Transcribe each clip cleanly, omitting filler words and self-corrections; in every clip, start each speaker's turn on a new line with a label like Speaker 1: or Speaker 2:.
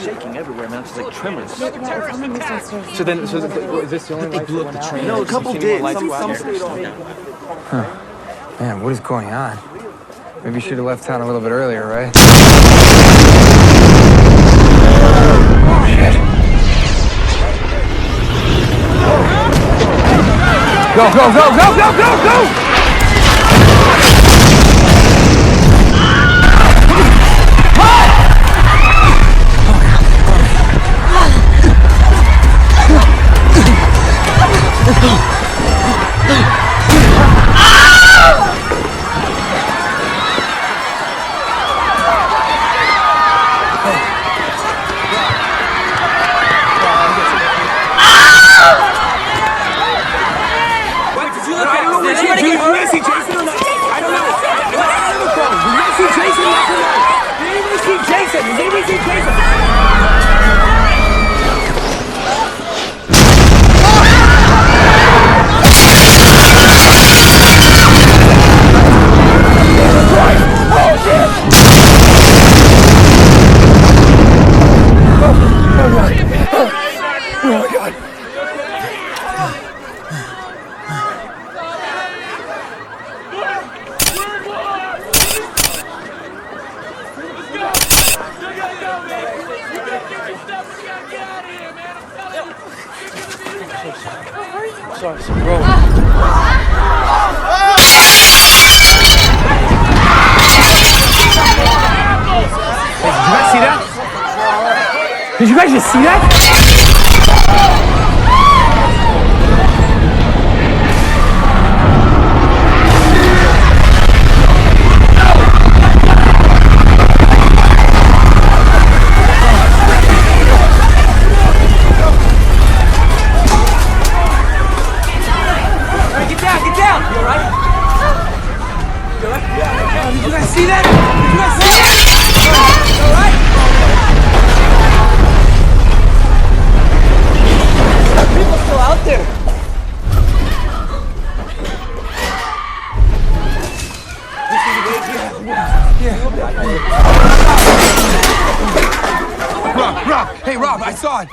Speaker 1: Shaking everywhere, man. It's like tremors.
Speaker 2: So is this the only
Speaker 1: They blew up the train.
Speaker 3: No, a couple did. Some stayed on.
Speaker 2: Man, what is going on? Maybe you should have left town a little bit earlier, right? Oh, shit. Go, go, go, go, go, go, go!
Speaker 1: Sorry, bro.
Speaker 2: Hey, did you guys see that? Did you guys just see that? Did you guys see that? Did you guys see that? All right?
Speaker 3: People still out there.
Speaker 2: Rob, hey, Rob, I saw it.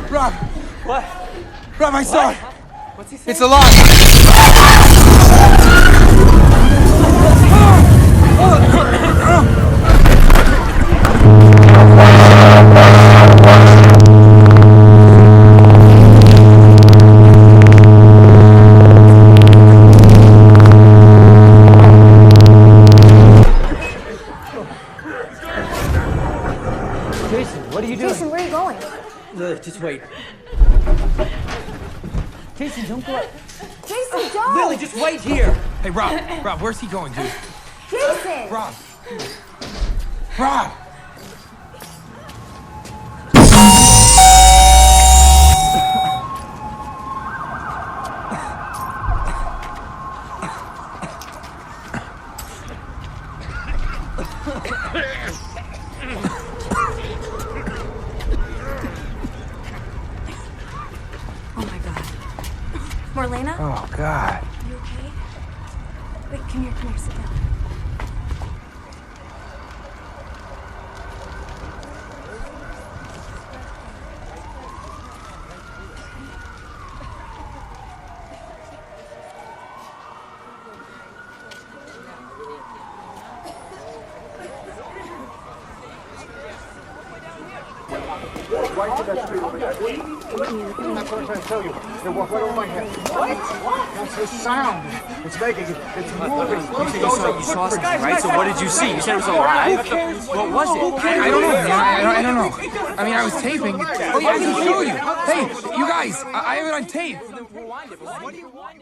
Speaker 2: Rob.
Speaker 3: What?
Speaker 2: Rob, I saw it.
Speaker 3: What's he saying?
Speaker 2: It's a lot.
Speaker 3: Jason, what are you doing?
Speaker 4: Jason, where are you going?
Speaker 3: Just wait. Jason, don't go.
Speaker 4: Jason, don't!
Speaker 3: Lily, just wait here.
Speaker 2: Hey, Rob, where's he going, dude?
Speaker 4: Jason!
Speaker 2: Rob.
Speaker 4: Oh my God. Marlena?
Speaker 2: Oh, God.
Speaker 4: You okay? Wait, come here, sit down.
Speaker 5: Right to that street over there. That's what I'm trying to tell you. They walk right over my head. What? That's the sound. It's making it. It's moving.
Speaker 1: You saw something, right? So what did you see? You said it was alive? What was it?
Speaker 2: I don't know, man. I don't know. I mean, I was taping. Oh, yeah, I can show you. Hey, you guys, I have it on tape.
Speaker 1: Rewind it. What do you want?